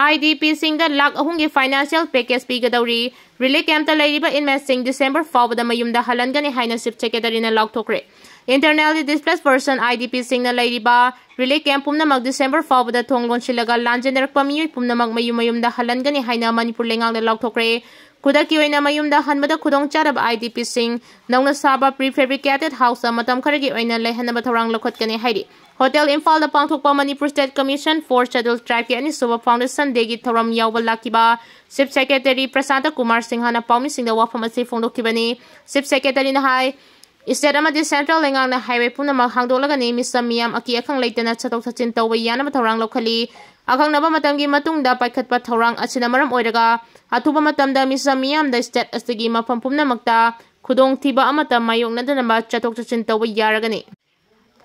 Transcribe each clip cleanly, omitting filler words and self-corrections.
IDP singda lakh ahungi financial package pigadawri relief camp ta lairiba inmates sing December fawbada mayumda halangani haina chief secretary na laukthokre. Internally displaced person IDP singna lairiba relief camp pumnamak December fawbada thonglon silaga lanjenerkpa miyoi pumnamak mayumda halangani haina Manipur lengang da laukthokre. Kudaki oina mayumda hanbada khudong charab IDP sing nauna saba prefabricated house matam kharagi oina lehanaba thorang lokhotkani hairi. Hotel Imphal da pangthokpa Manipur State Commission for Scheduled Tribe ki ani suba foundation degi thoram yawba lakiba Chief Secretary Prasanta Kumar Singh hana paumi singda wafam ase phongdokibani. Chief Secretary na hai State amadi Central lengang na highway punamak hangdolagani misam miyam aki akhang leitana chatok chachin tawba yanaba thorang lokhali. Akhang naba matamgi matungda paikhatpa thorang achina maram oiraga atuba matamda misam miyam da state asigi mafam pumnamakta khudong thiba amata mayoknadanaba chatok chachin tawba yaragani.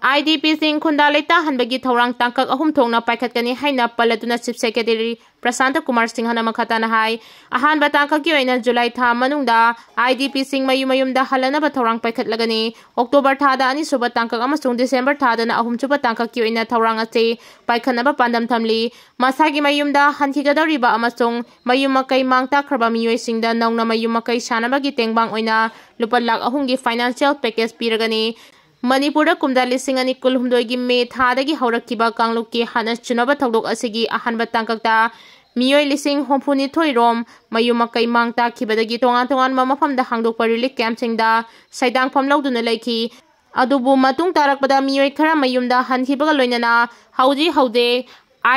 IDP sing khunda leta hanbagi thorang tangkak ahum thongna paikhatkani haina palatuna Chief Secretary Prasanta Kumar Singh hana makhatana hai ahan ba tangkak ki oina July tha manungda IDP sing mayum da halana ba thorang paikhatlagani October tha da ani suba tangkak amasung December tha da na ahum chuba tangkak ki oina thorang ase paikhatna ba pandam thamli masagi mayum da hankigadari ba amasung mayum makai mangta khraba miyoi singda nauna mayum makai sanaba gi tengbang oina lupa lakh ahungi financial package piragani Manipur kumda lising ani kulhumdoi me thadagi haurakiba kangluki hana chunaba thodok asigi ahanba tangkakta miyoi lising homphuni thoirom mayumakai mangta khibadagi tongan mamafamda hangdokpa relief camp singda saidang phamlauduna laiki adubu matung tarakpada miyoi khara mayumda hankibaga loinana hauji haude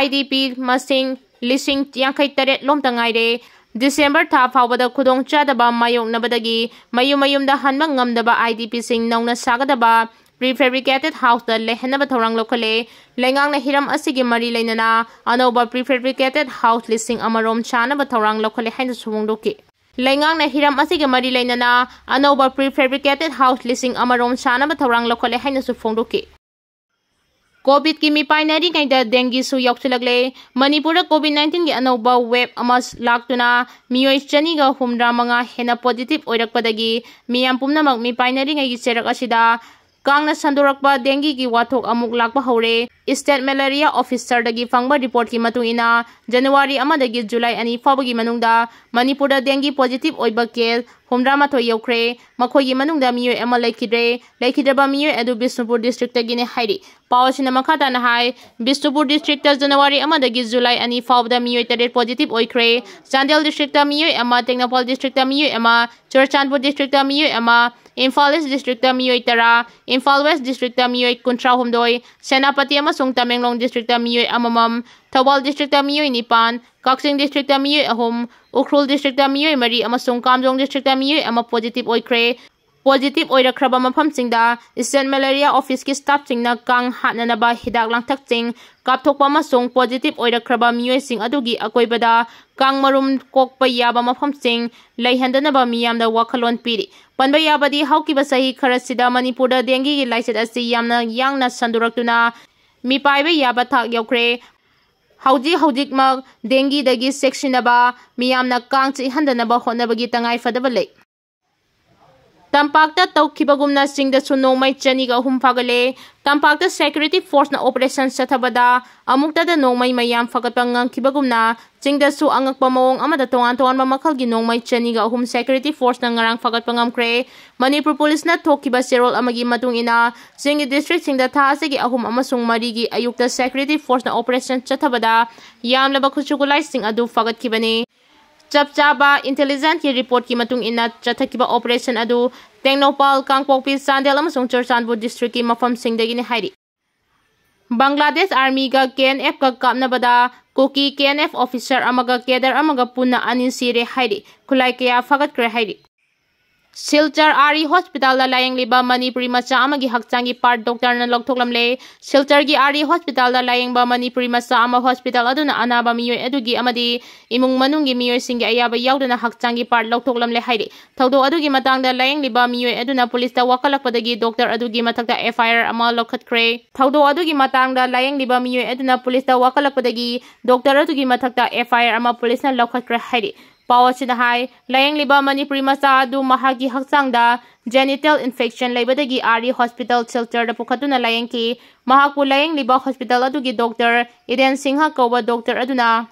IDP masing lising 58 lomta ngaire December tha fawbada khudong chadaba mayoknabadagi mayumda hanma ngamdaba IDP sing nauna sagadaba prefabricated house da lehanaba thorang lokhale lengang na hiram asigi mari leinana anoba prefabricated house lising amarom chanaba thorang lokhale haina sumongdoki lengang na hiram asigi mari leinana anoba prefabricated house lising amarom chanaba thorang lokhale haina sufongdoki COVID ki mi painari ngaida dengue su yaukchilagle Manipur COVID-19 gi anoba web amas laktuna miyoi chani ga humra manga hena positive oirakpadagi miyam pumnamak mi painari ngai gi cherak asida kangna sandorakpa dengue gi wathok amuk lakpa hore State Malaria Officer dagi fangba report ki matungina January amadagi July ani fawbagi manungda Manipur da dengue positive oiba case humra mathoi yaukre makhogi manungda miyoi ama laikhidaba miyoi adu Bisnupur district tagi ne hairi pawasina makhata na hai Bisnupur district ta January amadagi July ani fawbada miyoi tare positive oikre Chandel district ta miyoi ama Teknapal district ta miyoi ama Churachandpur district ta miyoi ama Imphal East district ta miyoi tara Imphal West district ta miyoi kuntra humdoi Senapati amasung Tamenglong district ta miyoi amamam Thawal district ta miyoi nipan Kaksing district ta miyoi ahum Ukhrul district ta miyoi mari amasung Kamjong district ta miyoi ama positive oikre positive oirakhraba mafam singda State Malaria Office ki staff singna kang hatnanaba hidak langthak sing kapthokpa amasung positive oirakhraba miyoi sing adugi akoibada kang marum kokpa yaba mafam sing leihandanaba miyamda wakhalon piri panba yabadi haukiba sahi kharasida Manipur da dengue gi laichet asi yamna yangna sanduraktuna mi paibe yaba thak yaukre hauji mak dengue dagi sectionaba miyamna kang chi handanaba honabagi tangai fadaba lei Tampakta tawkhibagumna singda su nongmai chani ga ahum fagale Tampakta security force na operation sathabada amukta da nongmai mayam fagatpa ngangkhibagumna singda su angakpa mawong amada tongan makhalgi nongmai chani ga ahum security force na ngarang fagatpa ngamkre Manipur police na thokiba serol amagi matungina singi district singda tha asigi ahum amasung mari gi ayukta security force na operation sathabada yamlaba khuchugulai sing adu fagatkibani Chapchaba intelligence ki report ki matung ina chathakiba operation adu Teknopal Kangpokpi Chandel amasung Churachandpur district ki mafam singdagi ni hairi Bangladesh Army ga KNF ka kapnabada Kuki KNF officer amaga cader amaga punna anin sire hairi khulai kaya fagatkre hairi Silchar Ari Hospital la layang liba Manipuri macha amagi hakchangi part doctor na lokthoklamle Silchar gi Ari Hospital la layang ba Manipuri macha ama hospital aduna anaba miyoi adugi amadi imung manungi miyoi singi ayaba yauduna hakchangi part lokthoklamle hairi thaudo adugi matangda layang liba miyoi aduna police ta wakalakpadagi doctor adugi mathakta FIR ama lokhatkre thaudo adugi matangda layang liba miyoi aduna police ta wakalakpadagi doctor adugi mathakta FIR ama police na lokhatkre hairi Pawachina hai layang liba Manipuri macha adu mahagi hakchangda genital infection laibadagi Ari Hospital shelter da pukhatuna layang ki mahaku layang liba hospital adugi doctor Eden Singha kowa doctor aduna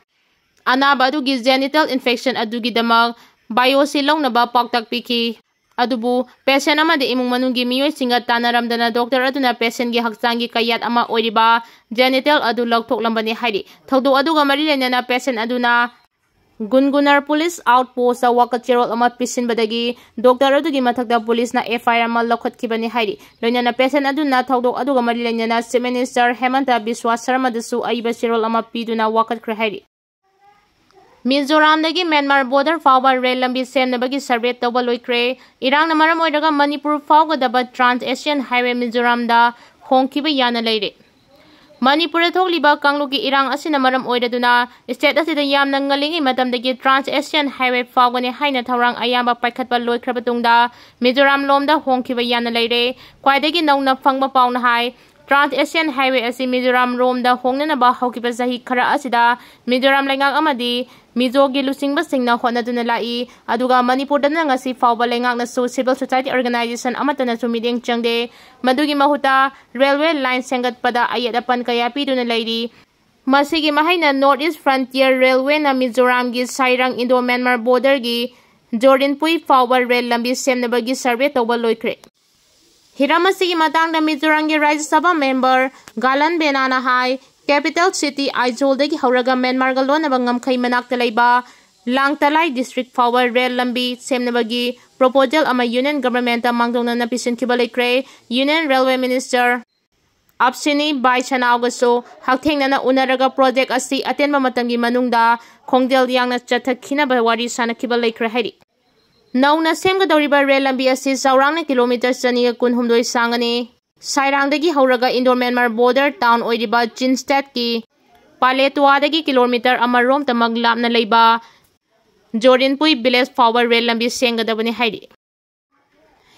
anaba adugi genital infection adugidamak biopsy launaba pauktak piki. Adubu patient amadi imung manunggi miyoi singa tanaramdana doctor aduna patient gi hakchangi kayat ama oiriba genital adu laukthoklamani hairi. Thaudu aduga mari lenana patient aduna Gungunar Police Outpost a Wakachirol ama pisinbadagi doctor adugi mathakda police na FIR ama laukhatkibani hairi. Loinana patient aduna thaudu aduga mari lenana Chief Minister Hemanta Biswa Sharma dasu aiba chirol ama piduna wakatkre hairi. Mizoram dagi Myanmar border fawba rail lambi semnabagi survey tawba loikre. Irang na maram oiraga Manipur fawgadaba Trans-Asian Highway Mizoram da hongkiba yana leire. Manipur thokliba kangluki irang asina maram oiraduna state asida yamna ngalingi matamdagi Trans-Asian Highway fawgani haina thawrang ayamba paikhatba loikraba tungda Mizoram lomda hongkiba yana leire. Kwaidagi nauna phangba pauna hai Trans-Asian Highway asi Mizoram romda hongnanaba haukiba sahi khara asida Mizoram lengak amadi Mizogi lusingba singna honaduna lai aduga Manipur dana ngasi fawba lengak nasu civil society organization amatana su meeting changde madugi mahuta railway line sengat pada ayadapan kaya piduna lairi masigi mahaina North East Frontier Railway na Mizoram gi sairang Indo-Myanmar border gi Jordanpui fawba rail lambi semnabagi survey tawba loikre. Hiramasigi matangda Mizoram gi Rajya Sabha member Galan Benana hai capital city Aizawl dagi hauraga Myanmar ga lonaba ngamkhai manakta leiba Langtalai district fawba rail lambi semnabagi proposal ama union government ta mangdongna na pisinkiba leikre. Union Railway Minister Apsini Bai Chanawgaso hakthengna unaraga project asi atenba matamgi manungda khongjal yangna chathakhina wari sanakiba leikre hairi. Nauna semgadoriba rail lambi asi saurangna kilometer 212 sangani. Sairangdagi hauraga Indo-Myanmar border town oiriba Chinstat ki Paletwadagi kilometer amarom tamag lapna leiba Jordanpui village fawba rail lambi sengadabani hairi.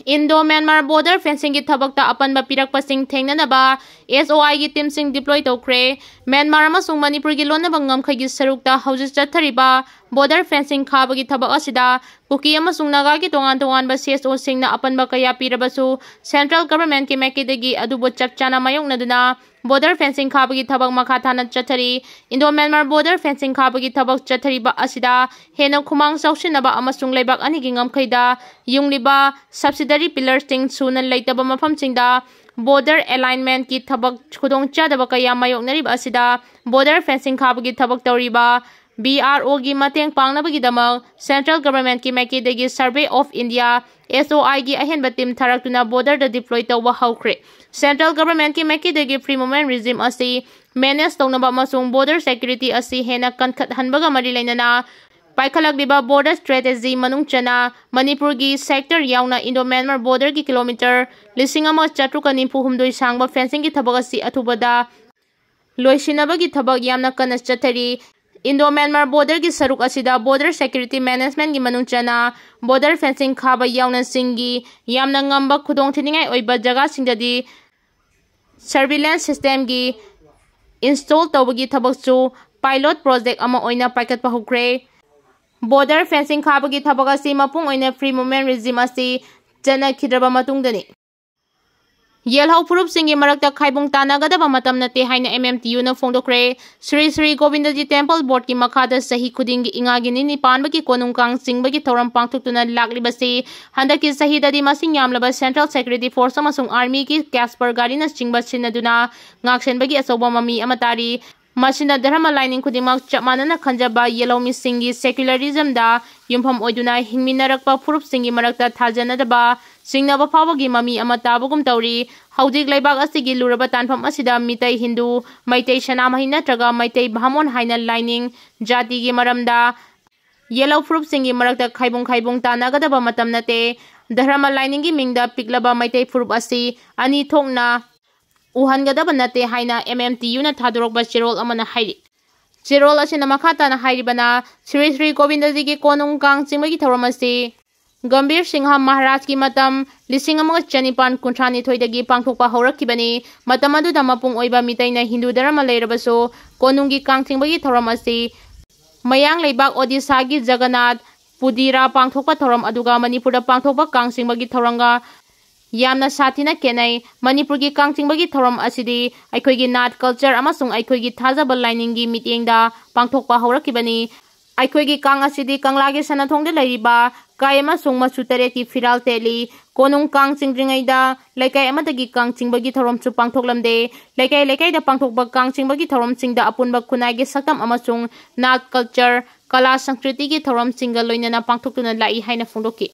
Indo-Myanmar border fencing ki thabakta apanba pirakpasing thengnanaba SOI gi team sing deploy tokre. Myanmar amasung Manipur gi lonaba ngamkhai gi sarukta hauji chathariba border fencing khabagi thabak asida Kuki amasung Naga gi tongan ba CSO singna apanba kaya pirabasu central government ki mekidagi adubo chapchana mayongnaduna border fencing khabagi thabak makha thana chathari. Indo-Myanmar border fencing khabagi thabak chathariba asida hena khumang saushinaba amasung leibak ani gi ngamkhaida yungliba subsidiary pillars ting suna leitaba mafam singda border alignment ki thabak khudong chadaba kaya mayoknariba asida border fencing khabagi thabak tawriba BRO gi mateng pangnabagi damak central government ki mekidagi survey of India SOI gi ahenba team tharaktuna border da deploy tawba haukhre. Central government ki mekidagi free movement regime asi manage tawnaba masung border security asi hena kankhat hanbaga mari leinana paikhalakliba border strategy manung chana Manipur gi sector yauna Indo-Myanmar border gi kilometer 1492 sangba fencing gi thabak asi athubada loisinabagi thabak yamna kana chathari. Indo-Myanmar border gi saruk asida border security management gi manung chana border fencing khaba yauna singi yamna ngamba khudong thiningai oiba jaga singdadi surveillance system gi install tawbagi thabak chu pilot project ama oina paikat pa hukre. Border fencing khabagi thabak asi mapung oina free movement regime asi jana khidraba matungdani Yelhau Purup Singi Marakta Kaibung Tanagadaba Matam Nate Haina MMTU na Fongdokre Sri Sri Govindaji Temple Board ki Makada Sahi Kudingi Ingagi Nini Panbaki Konungkang Singbagi Thoram Pangtuktuna Laklibasi Handaki Sahidadi Masing Yamlaba Central Security Force Amasung Army ki Casper Garina Chingba Sinaduna Ngakshenbagi Asoba Mami Amatari Masina Dharma lining Kudimak Chapmanana Kanjaba Yellow Missingi Secularism da Yumpham Oiduna Hingminarakpa Purup Singi Marakta Thajanadaba Singnaba Pawagi Mami Amatabugum Tauri Haudik Laibak Asigi Luraba Tanpam Asida Mitai Hindu Maitai Shanamahi Natraga Maitai Bhamon Haina lining Jati gi Maramda Yellow Purup Singi Marakta Kaibung Tanagadaba Matam Nate Dharma lining gi Mingda Piklaba Maitai Purup Asi Ani Thongna Uhangadaba Nate Haina MMTU na Thadurokba Chirol Amana Hairi Chirol Asina Makata na Hairibana Sri Sri Govindaji ki Konungkang Chingmagi Thoramasi Gambir Singha Maharaj ki matam lising amang chanipan kuntrani thoidagi pangthokpa haurakibani matam aduda mapung oiba mitaina Hindu dharma leirabaso konungi kangthingbagi thoram asi mayang leibak Odisha gi Jagannath Pudira pangthokpa thoram aduga Manipurda pangthokpa kangsingbagi thoranga यामना साथीना केनई Manipur Kong चिंबगी थौरम असिदी अखोगी नाट culture अमसुंग अखोगी थाजब लाइनिंगी मीटिंगदा पांगथोकपा हौरकिबनी अखोगी Kong असिदी कंगलागी सनाथोंगदे लैरिबा काय अमसुंग मचु तरेकी फिराल तेली कोनुंग Kong चिंग्रिंगैदा लैकाय अमदगी Kong चिंबगी थौरमसु पांगथोकलमदे लैकाय लैकायदा पांगथोकबा Kong चिंबगी थौरमसिंगदा अपुनबा खुनाइगी सकम अमसुंग नाट culture कला संस्कृति की थौरमसिंगा लोइनना पांगथोकतुना लाई हाइना फोंदोकी